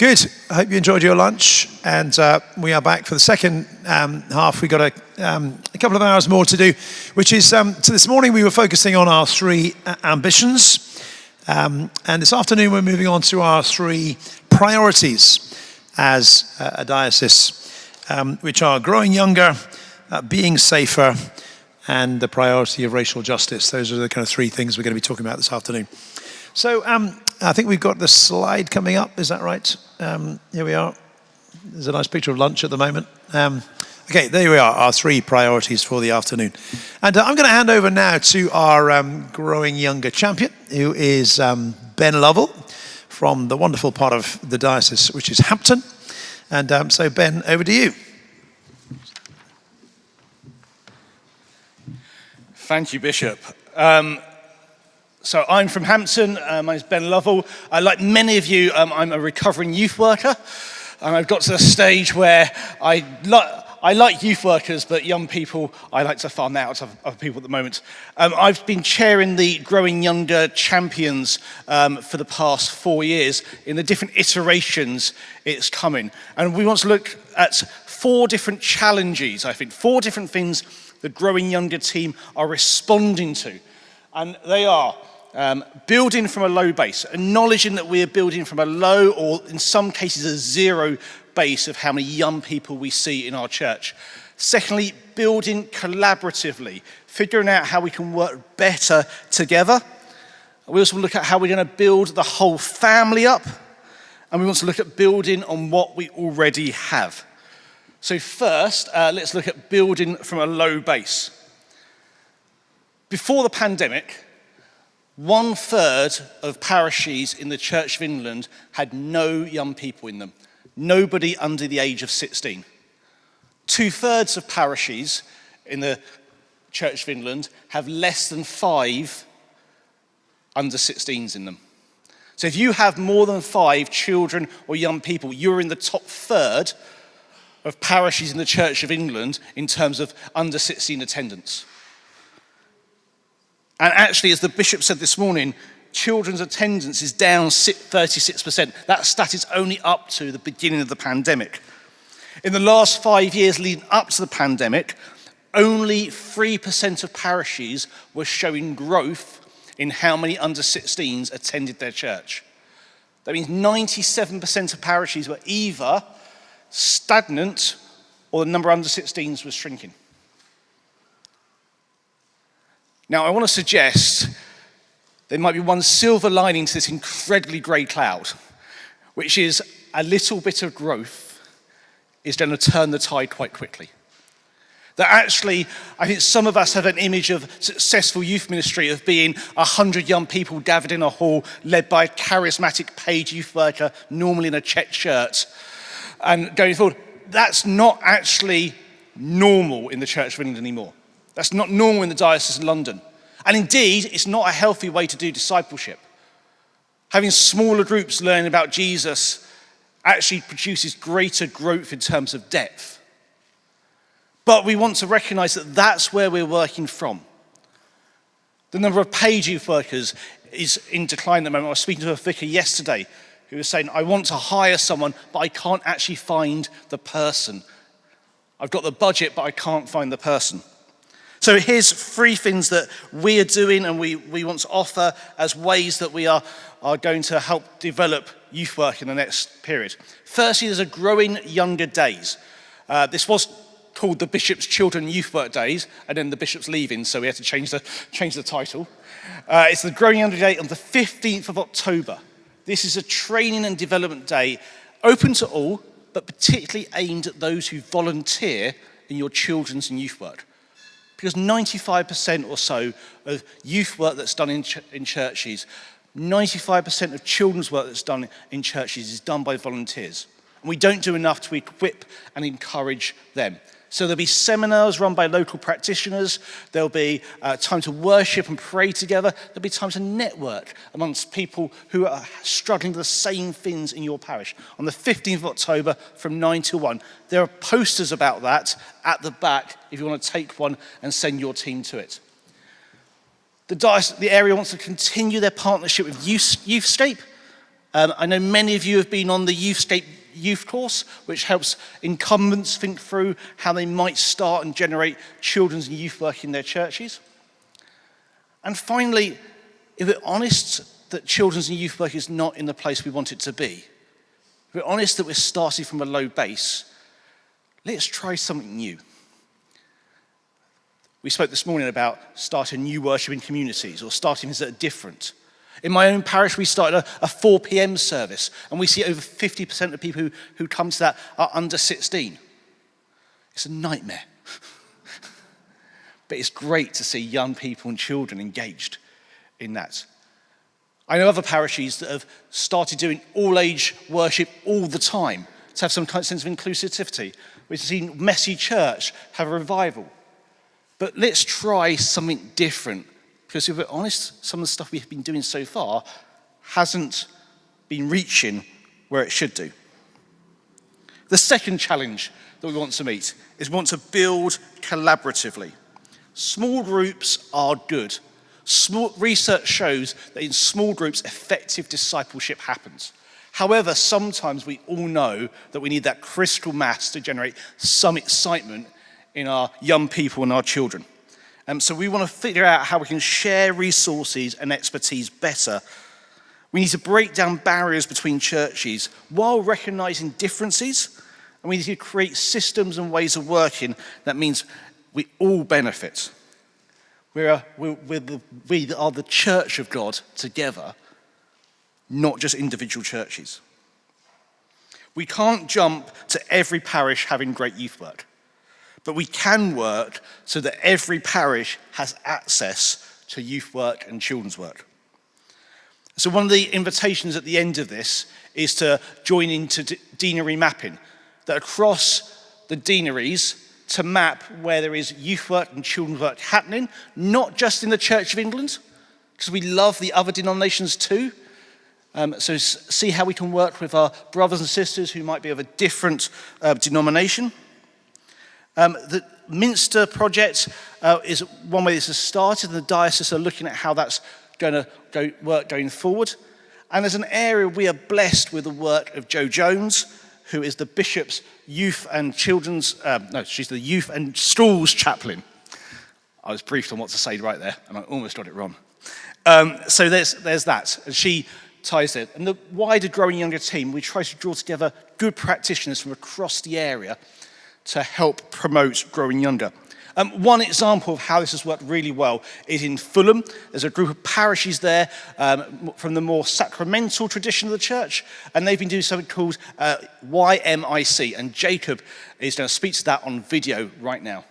Good. I hope you enjoyed your lunch, and we are back for the second half. We've got a couple of hours more to do, which is, so this morning we were focusing on our three ambitions, and this afternoon we're moving on to our three priorities as a diocese, which are growing younger, being safer, and the priority of racial justice. Those are the kind of three things we're going to be talking about this afternoon. So I think we've got the slide coming up, is that right? Here we are. There's a nice picture of lunch at the moment. Okay, there we are, our three priorities for the afternoon. And I'm going to hand over now to our growing younger champion, who is Ben Lovell, from the wonderful part of the diocese, which is Hampton. And so Ben, over to you. Thank you, Bishop. So I'm from Hampton, my name's Ben Lovell. Like many of you, I'm a recovering youth worker. And I've got to the stage where I like youth workers, but young people, I like to farm out of other people at the moment. I've been chairing the Growing Younger Champions for the past 4 years in the different iterations it's coming. And we want to look at 4 different challenges, I think, 4 different things the Growing Younger team are responding to. And they are building from a low base, acknowledging that we're building from a low, or in some cases a zero base of how many young people we see in our church. Secondly, building collaboratively, figuring out how we can work better together. We also look at how we're going to build the whole family up. And we want to look at building on what we already have. So first, let's look at building from a low base. Before the pandemic, 1/3 of parishes in the Church of England had no young people in them. Nobody under the age of 16. 2/3 of parishes in the Church of England have less than 5 under 16s in them. So if you have more than 5 children or young people, you're in the top third of parishes in the Church of England in terms of under 16 attendance. And actually, as the Bishop said this morning, children's attendance is down 36%. That stat is only up to the beginning of the pandemic. In the last 5 years leading up to the pandemic, only 3% of parishes were showing growth in how many under 16s attended their church. That means 97% of parishes were either stagnant or the number of under 16s was shrinking. Now, I want to suggest there might be one silver lining to this incredibly grey cloud, which is a little bit of growth is going to turn the tide quite quickly. That actually, I think some of us have an image of successful youth ministry of being 100 young people gathered in a hall led by a charismatic paid youth worker, normally in a checked shirt, and going forward. That's not actually normal in the Church of England anymore. That's not normal in the Diocese of London. And indeed, it's not a healthy way to do discipleship. Having smaller groups learning about Jesus actually produces greater growth in terms of depth. But we want to recognize that that's where we're working from. The number of paid youth workers is in decline at the moment. I was speaking to a vicar yesterday who was saying, I want to hire someone, but I can't actually find the person. I've got the budget, but I can't find the person. So here's 3 things that we are doing and we want to offer as ways that we are going to help develop youth work in the next period. Firstly, there's a Growing Younger Days. This was called the Bishop's Children Youth Work Days, and then the Bishop's leaving, so we had to change the title. It's the Growing Younger Day on the 15th of October. This is a training and development day open to all, but particularly aimed at those who volunteer in your children's and youth work. Because 95% or so of youth work that's done in churches, 95% of children's work that's done in churches is done by volunteers. And we don't do enough to equip and encourage them. So there'll be seminars run by local practitioners. There'll be time to worship and pray together. There'll be time to network amongst people who are struggling with the same things in your parish. On the 15th of October from 9 till 1. There are posters about that at the back if you want to take one and send your team to it. The area wants to continue their partnership with Youthscape. I know many of you have been on the Youthscape youth course, which helps incumbents think through how they might start and generate children's and youth work in their churches. And finally, if we're honest that children's and youth work is not in the place we want it to be, if we're honest that we're starting from a low base, let's try something new. We spoke this morning about starting new worshiping communities or starting things that are different. In my own parish, we started a 4 p.m. service, and we see over 50% of people who come to that are under 16. It's a nightmare. But it's great to see young people and children engaged in that. I know other parishes that have started doing all-age worship all the time to have some kind of sense of inclusivity. We've seen Messy Church have a revival. But let's try something different. Because if we're honest, some of the stuff we've been doing so far hasn't been reaching where it should do. The second challenge that we want to meet is we want to build collaboratively. Small groups are good. Research shows that in small groups, effective discipleship happens. However, sometimes we all know that we need that critical mass to generate some excitement in our young people and our children. So we want to figure out how we can share resources and expertise better. We need to break down barriers between churches while recognizing differences. And we need to create systems and ways of working that means we all benefit. We are the church of God together, not just individual churches. We can't jump to every parish having great youth work. But we can work so that every parish has access to youth work and children's work. So one of the invitations at the end of this is to join into deanery mapping, that across the deaneries to map where there is youth work and children's work happening, not just in the Church of England, because we love the other denominations too. So see how we can work with our brothers and sisters who might be of a different denomination. The Minster project is one way this has started, and the diocese are looking at how that's going to work going forward. And there's an area we are blessed with the work of Jo Jones, who is the Bishop's youth and children's, she's the youth and schools chaplain. I was briefed on what to say right there, and I almost got it wrong. So there's that, and she ties it. And the wider Growing Younger team, we try to draw together good practitioners from across the area to help promote Growing Younger. One example of how this has worked really well is in Fulham. There's a group of parishes there from the more sacramental tradition of the church, and they've been doing something called YMIC, and Jacob is going to speak to that on video right now.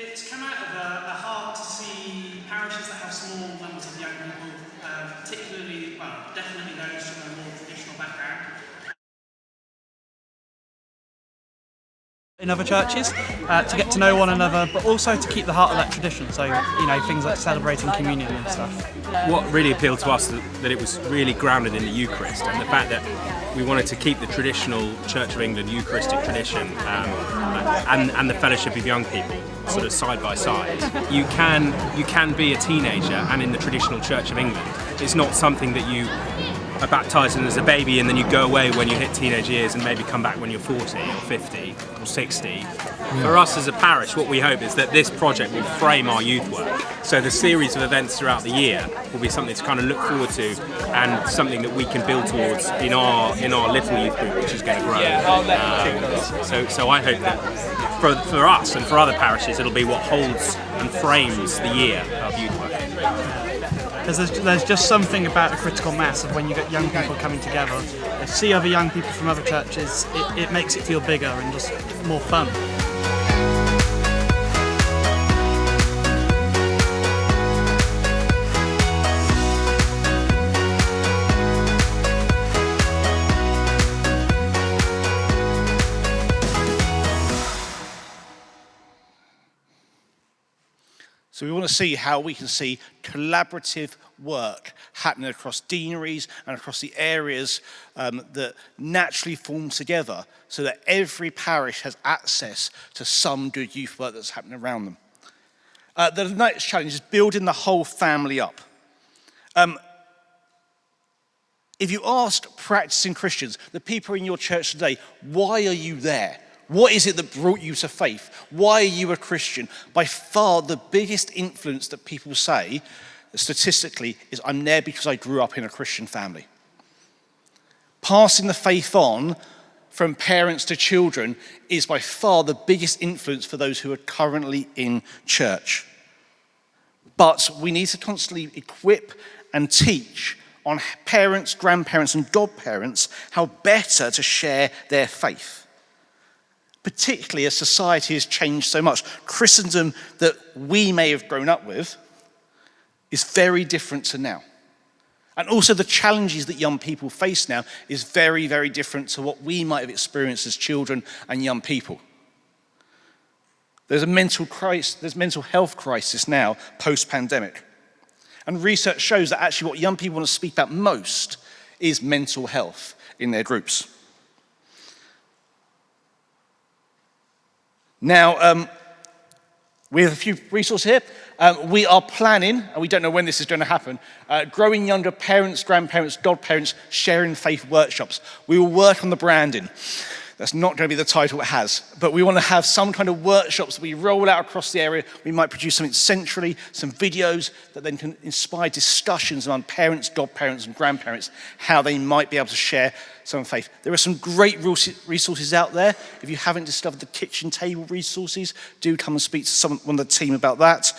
It's come out of a heart to see parishes that have small numbers of young people, particularly, well, definitely those from a more traditional background. In other churches, to get to know one another, but also to keep the heart of that tradition. So, things like celebrating communion and stuff. What really appealed to us that it was really grounded in the Eucharist, and the fact that we wanted to keep the traditional Church of England Eucharistic tradition and the fellowship of young people sort of side by side. You can be a teenager and in the traditional Church of England. It's not something that you are baptised in as a baby and then you go away when you hit teenage years and maybe come back when you're 40 or 50 or 60. For us as a parish, what we hope is that this project will frame our youth work. So the series of events throughout the year will be something to kind of look forward to and something that we can build towards in our little youth group, which is going to grow. So I hope that for us and for other parishes, it'll be what holds and frames the year of youth work. Because there's just something about the critical mass of when you get young people coming together. They see other young people from other churches, it makes it feel bigger and just more fun. So we want to see how we can see collaborative work happening across deaneries and across the areas that naturally form together so that every parish has access to some good youth work that's happening around them. The next challenge is building the whole family up. If you asked practicing Christians, the people in your church today, why are you there? What is it that brought you to faith? Why are you a Christian? By far the biggest influence that people say, statistically, is I'm there because I grew up in a Christian family. Passing the faith on from parents to children is by far the biggest influence for those who are currently in church. But we need to constantly equip and teach on parents, grandparents, and godparents how better to share their faith. Particularly as society has changed so much. Christendom that we may have grown up with is very different to now. And also the challenges that young people face now is very, very different to what we might have experienced as children and young people. There's a mental health crisis now, post-pandemic. And research shows that actually what young people want to speak about most is mental health in their groups. Now, we have a few resources here. We are planning, and we don't know when this is going to happen, growing younger parents, grandparents, godparents, sharing faith workshops. We will work on the branding. That's not going to be the title it has, but we want to have some kind of workshops that we roll out across the area. We might produce something centrally, some videos that then can inspire discussions among parents, godparents, and grandparents, how they might be able to share some faith. There are some great resources out there. If you haven't discovered the kitchen table resources, do come and speak to one of the team about that.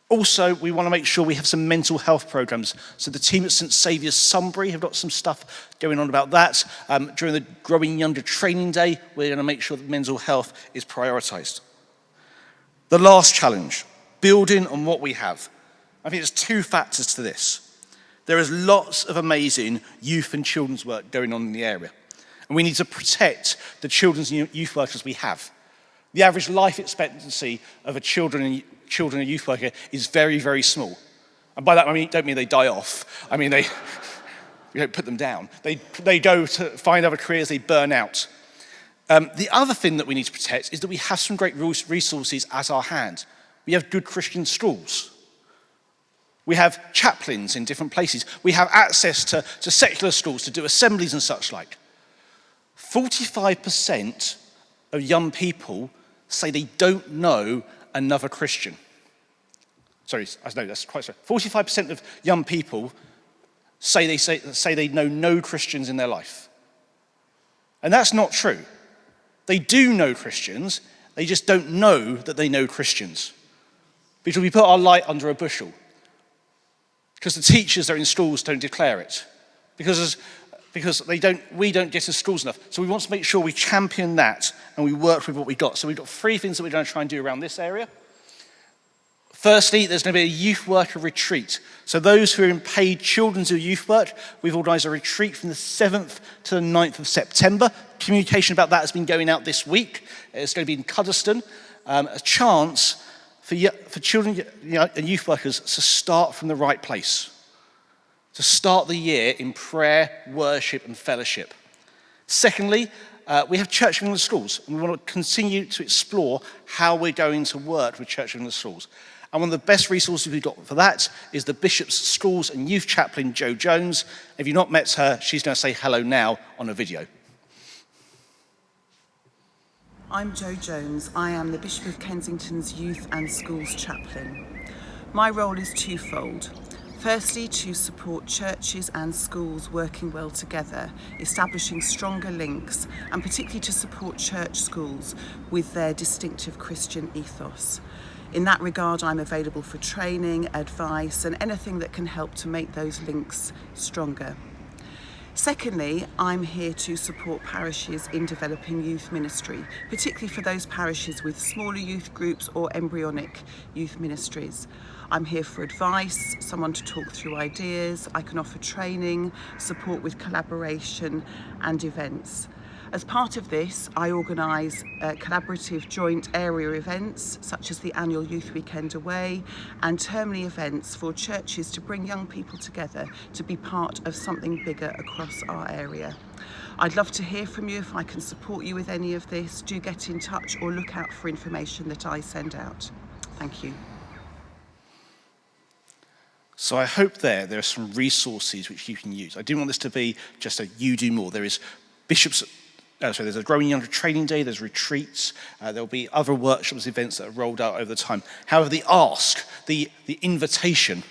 Also, we want to make sure we have some mental health programs. So the team at St Saviour's Sunbury have got some stuff going on about that. During the Growing Younger Training Day, we're going to make sure that mental health is prioritised. The last challenge, building on what we have. I think there's two factors to this. There is lots of amazing youth and children's work going on in the area. And we need to protect the children's and youth workers we have. The average life expectancy of a children and youth worker is very, very small. And by that I don't mean they die off. I mean we don't put them down. They go to find other careers, they burn out. The other thing that we need to protect is that we have some great resources at our hand. We have good Christian schools. We have chaplains in different places. We have access to secular schools to do assemblies and such like. 45% of young people say they don't know another Christian. Sorry, I know that's quite sorry. 45% of young people say they know no Christians in their life. And that's not true. They do know Christians, they just don't know that they know Christians. Because we put our light under a bushel. Because the teachers that are in schools don't declare it. Because we don't get to schools enough. So we want to make sure we champion that and we work with what we got. So we've got three things that we're going to try and do around this area. Firstly, there's going to be a youth worker retreat. So those who are in paid children's or youth work, we've organised a retreat from the 7th to the 9th of September. Communication about that has been going out this week. It's going to be in Cuddesdon. A chance for children and youth workers to start from the right place. To start the year in prayer, worship, and fellowship. Secondly, we have Church of England schools, and we want to continue to explore how we're going to work with Church of England schools. And one of the best resources we've got for that is the Bishop's Schools and Youth Chaplain, Jo Jones. If you've not met her, she's going to say hello now on a video. I'm Jo Jones. I am the Bishop of Kensington's Youth and Schools Chaplain. My role is twofold. Firstly, to support churches and schools working well together, establishing stronger links, and particularly to support church schools with their distinctive Christian ethos. In that regard, I'm available for training, advice, and anything that can help to make those links stronger. Secondly, I'm here to support parishes in developing youth ministry, particularly for those parishes with smaller youth groups or embryonic youth ministries. I'm here for advice, someone to talk through ideas. I can offer training, support with collaboration and events. As part of this, I organise collaborative joint area events such as the annual Youth Weekend Away and termly events for churches to bring young people together to be part of something bigger across our area. I'd love to hear from you if I can support you with any of this. Do get in touch or look out for information that I send out. Thank you. So I hope there are some resources which you can use. I do want this to be just a you do more. There is there's a Growing Younger training day, there's retreats, there'll be other workshops, events that are rolled out over the time. However, the ask, the invitation,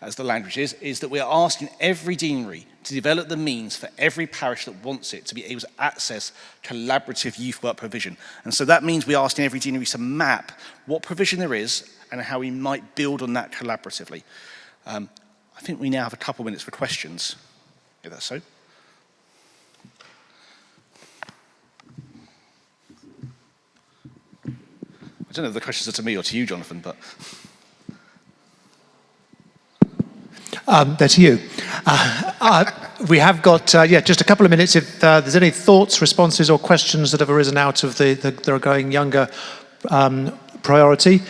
as the language is that we are asking every deanery to develop the means for every parish that wants it to be able to access collaborative youth work provision. And so that means we're asking every deanery to map what provision there is and how we might build on that collaboratively. I think we now have a couple minutes for questions, if that's so. I don't know if the questions are to me or to you, Jonathan, but... They're to you. We have got just a couple of minutes. If there's any thoughts, responses, or questions that have arisen out of the Growing Younger priority,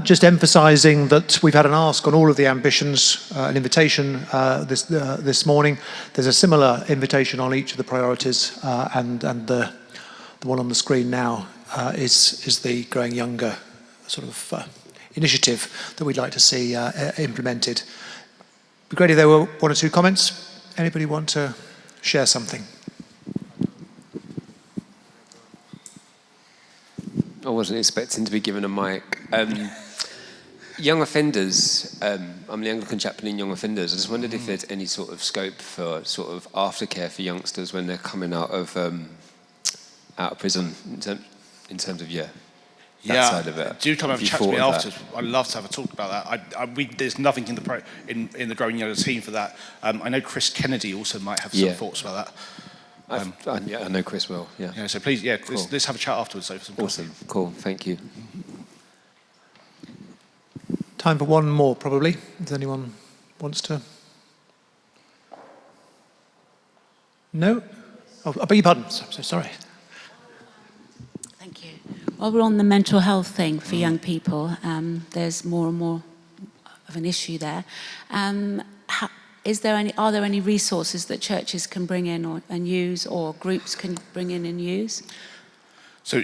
just emphasising that we've had an ask on all of the ambitions, an invitation this morning. There's a similar invitation on each of the priorities, and the one on the screen now is the Growing Younger sort of initiative that we'd like to see implemented. It'd be great if there were one or two comments. Anybody want to share something? I wasn't expecting to be given a mic. Young offenders, I'm the Anglican chaplain in young offenders. I just wondered if there's any sort of scope for sort of aftercare for youngsters when they're coming out of prison in terms of that side of it. Do come and chat to me afterwards. I'd love to have a talk about that. There's nothing in the Growing Younger team for that. I know Chris Kennedy also might have some thoughts about that. I know Chris well. Yeah. So please, cool. let's have a chat afterwards. So for some awesome. Coffee. Cool. Thank you. Time for one more, probably. If anyone wants to. No. Oh, I beg your pardon. So sorry. Thank you. While we're on the mental health thing for young people, there's more and more of an issue there. Are there any resources that churches can bring in and use, or groups can bring in and use? So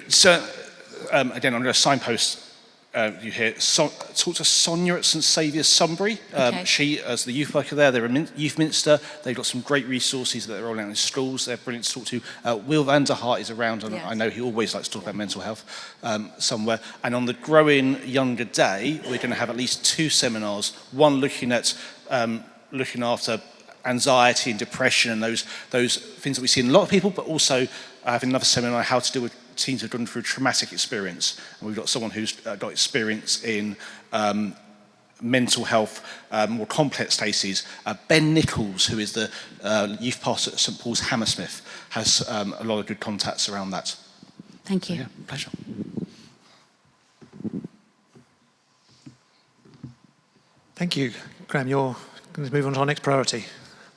again, I'm going to signpost you here. Talk to Sonia at St Saviour's Sunbury. Okay. She, as the youth worker there, they're a youth minister. They've got some great resources that they're rolling out in schools. They're brilliant to talk to. Will van der Hart is around, and I know he always likes to talk about mental health somewhere. And on the Growing Younger Day, we're going to have at least 2 seminars. One looking after anxiety and depression and those things that we see in a lot of people, but also having another seminar on how to deal with teens who've gone through traumatic experience. And we've got someone who's got experience in mental health, more complex cases. Ben Nichols, who is the youth pastor at St Paul's Hammersmith, has a lot of good contacts around that. Thank you. So, pleasure. Thank you. Graham, you're going to move on to our next priority.